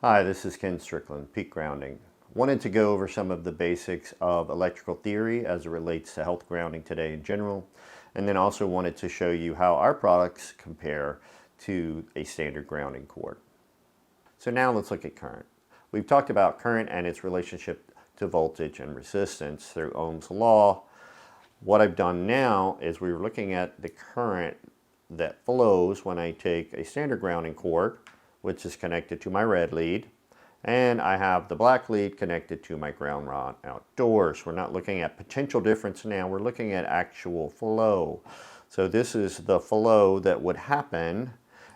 Hi, this is Ken Strickland, Peak Grounding. Wanted to go over some of the basics of electrical theory as it relates to health grounding today in general, and then also wanted to show you how our products compare to a standard grounding cord. So now let's look at current. We've talked about current and its relationship to voltage and resistance through Ohm's law. What I've done now is we're looking at the current that flows when I take a standard grounding cord, which is connected to my red lead, and I have the black lead connected to my ground rod outdoors. We're not looking at potential difference now, we're looking at actual flow. So this is the flow that would happen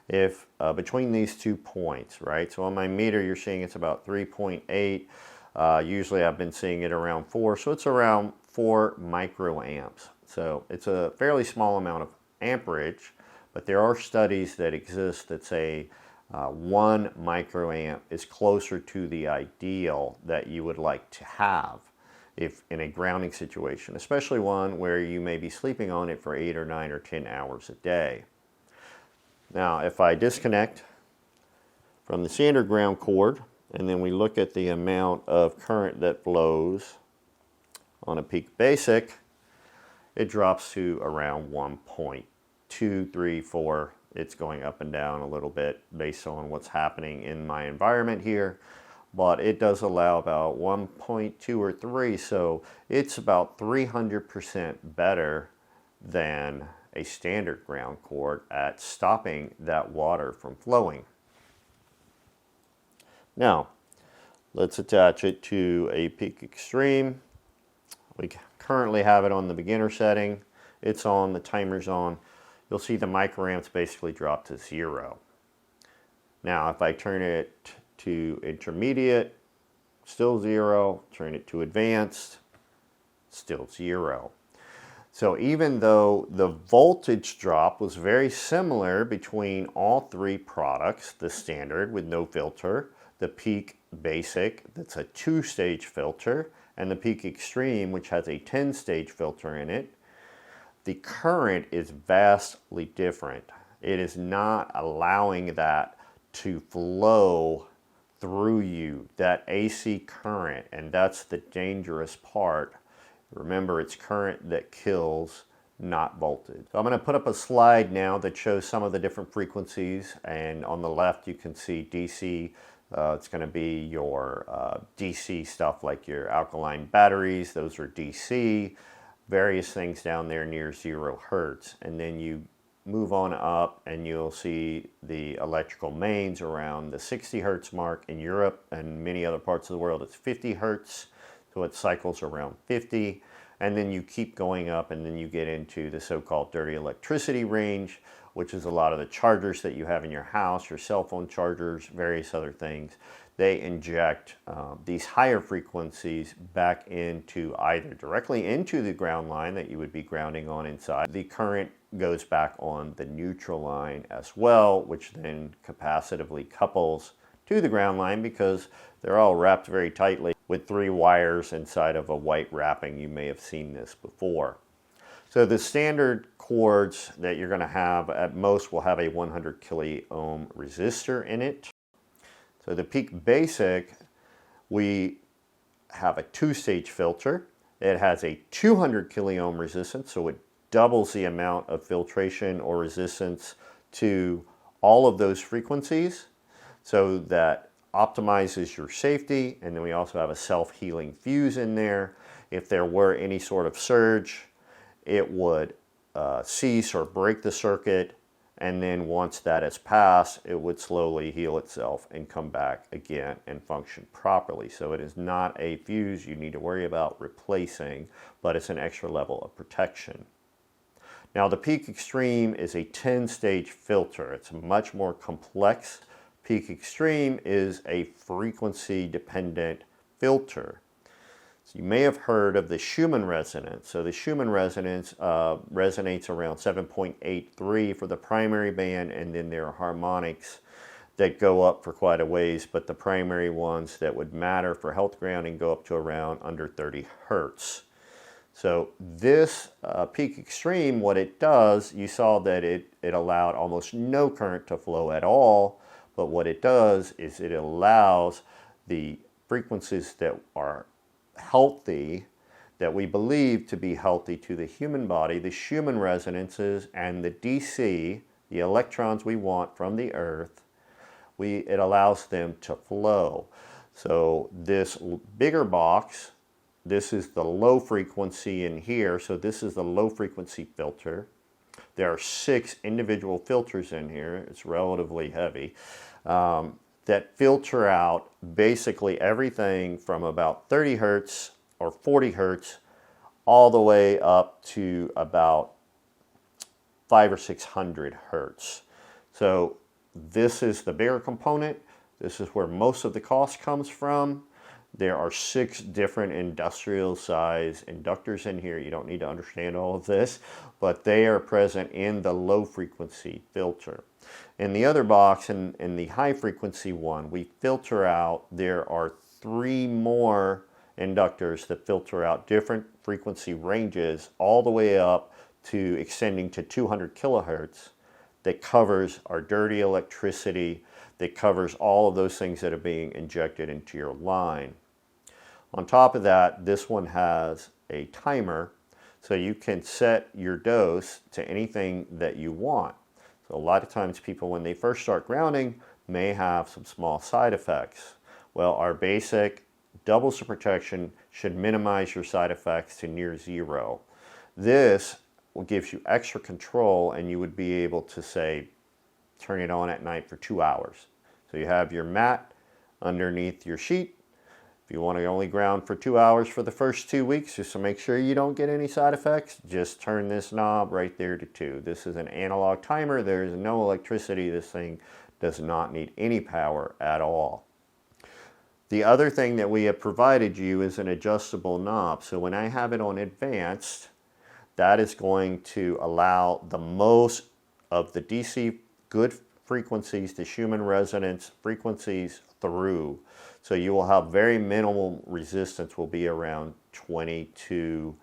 if between these 2 points, right? So on my meter you're seeing it's about 3.8. Usually I've been seeing it around 4, so it's around 4 microamps. So it's a fairly small amount of amperage, but there are studies that exist that say 1 microamp is closer to the ideal that you would like to have if in a grounding situation, especially one where you may be sleeping on it for 8 or 9 or 10 hours a day. Now, if I disconnect from the standard ground cord and then we look at the amount of current that flows on a peak basic, it drops to around 1.234. It's going up and down a little bit based on what's happening in my environment here, but it does allow about 1.2 or 3, so it's about 300% better than a standard ground cord at stopping that water from flowing. Now, let's attach it to a peak extreme. We currently have it on the beginner setting. It's on, the timer's on. You'll see the microamps basically drop to 0. Now, if I turn it to intermediate, still 0. Turn it to advanced, still 0. So even though the voltage drop was very similar between all 3 products, the standard with no filter, the peak basic that's a 2-stage filter, and the peak extreme which has a 10-stage filter in it, the current is vastly different. It is not allowing that to flow through you, that AC current, and that's the dangerous part. Remember, it's current that kills, not voltage. So I'm going to put up a slide now that shows some of the different frequencies, and on the left you can see DC. It's going to be your DC stuff like your alkaline batteries, those are DC. Various things down there near 0 hertz, and then you move on up and you'll see the electrical mains around the 60 hertz mark. In Europe and many other parts of the world it's 50 hertz, so it cycles around 50, and then you keep going up and then you get into the so-called dirty electricity range, which is a lot of the chargers that you have in your house, your cell phone chargers, various other things. They inject these higher frequencies back into either directly into the ground line that you would be grounding on inside. The current goes back on the neutral line as well, which then capacitively couples to the ground line because they're all wrapped very tightly with 3 wires inside of a white wrapping. You may have seen this before. So the standard cords that you're going to have at most will have a 100 kiloohm resistor in it. So the peak basic, we have a 2-stage filter. It has a 200 kiloohm resistance, so it doubles the amount of filtration or resistance to all of those frequencies, so that optimizes your safety. And then we also have a self-healing fuse in there. If there were any sort of surge, it would cease or break the circuit, and then once that has passed, it would slowly heal itself and come back again and function properly. So it is not a fuse you need to worry about replacing, but it's an extra level of protection. Now the peak extreme is a 10-stage filter. It's much more complex. Peak extreme is a frequency dependent filter. So you may have heard of the Schumann resonance. So the Schumann resonance resonates around 7.83 for the primary band, and then there are harmonics that go up for quite a ways, but the primary ones that would matter for health grounding go up to around under 30 hertz. So this peak extreme, what it does, you saw that it allowed almost no current to flow at all, but what it does is it allows the frequencies that are healthy, that we believe to be healthy to the human body, the Schumann resonances and the DC, the electrons we want from the earth, it allows them to flow. So this bigger box, this is the low frequency in here, so this is the low frequency filter. There are 6 individual filters in here, it's relatively heavy, that filter out basically everything from about 30 hertz or 40 hertz all the way up to about 500 or 600 hertz. So this is the bigger component. This is where most of the cost comes from. There are 6 different industrial size inductors in here. You don't need to understand all of this, but they are present in the low frequency filter. In the other box, in the high frequency one, we filter out, there are 3 more inductors that filter out different frequency ranges all the way up to extending to 200 kilohertz that covers our dirty electricity, that covers all of those things that are being injected into your line. On top of that, this one has a timer, so you can set your dose to anything that you want. So a lot of times people, when they first start grounding, may have some small side effects. Well, our basic doubles the protection should minimize your side effects to near 0. This gives you extra control, and you would be able to, say, turn it on at night for 2 hours. So you have your mat underneath your sheet. If you want to only ground for 2 hours for the first 2 weeks, just to make sure you don't get any side effects, just turn this knob right there to 2. This is an analog timer. There is no electricity. This thing does not need any power at all. The other thing that we have provided you is an adjustable knob. So when I have it on advanced, that is going to allow the most of the DC good frequencies, the Schumann resonance frequencies through. So you will have very minimal resistance, will be around 22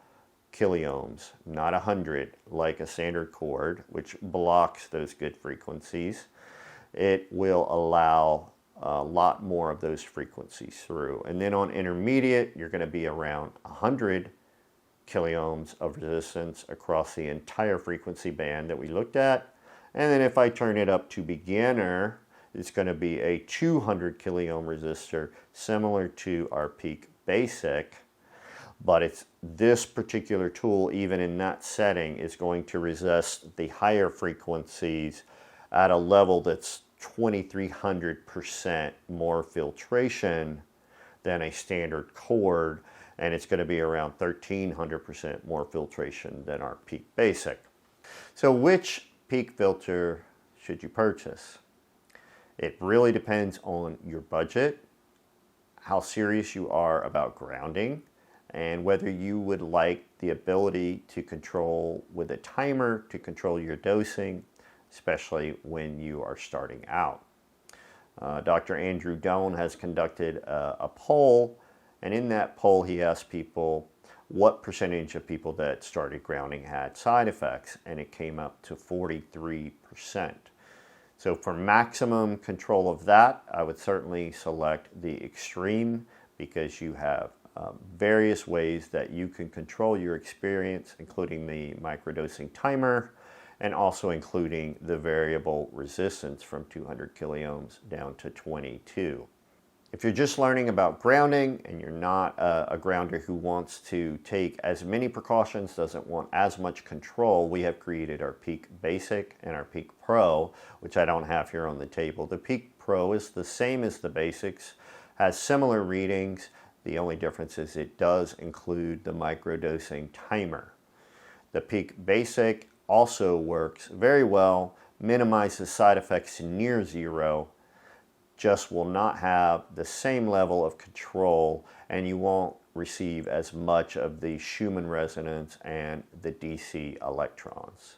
kiloohms, not 100 like a standard cord, which blocks those good frequencies. It will allow a lot more of those frequencies through. And then on intermediate, you're going to be around 100 kiloohms of resistance across the entire frequency band that we looked at. And then if I turn it up to beginner, it's going to be a 200 kiloohm resistor, similar to our peak basic. But it's this particular tool, even in that setting, is going to resist the higher frequencies at a level that's 2,300% more filtration than a standard cord, and it's going to be around 1,300% more filtration than our peak basic. So which peak filter should you purchase? It really depends on your budget, how serious you are about grounding, and whether you would like the ability to control with a timer to control your dosing, especially when you are starting out. Dr. Andrew Doan has conducted a poll, and in that poll he asked people what percentage of people that started grounding had side effects, and it came up to 43%. So for maximum control of that, I would certainly select the Extreme, because you have various ways that you can control your experience, including the microdosing timer, and also including the variable resistance from 200 kiloohms down to 22. If you're just learning about grounding and you're not a grounder who wants to take as many precautions, doesn't want as much control, we have created our Peak Basic and our Peak Pro, which I don't have here on the table. The Peak Pro is the same as the Basics, has similar readings. The only difference is it does include the microdosing timer. The Peak Basic also works very well, minimizes side effects to near 0, just will not have the same level of control, and you won't receive as much of the Schumann resonance and the DC electrons.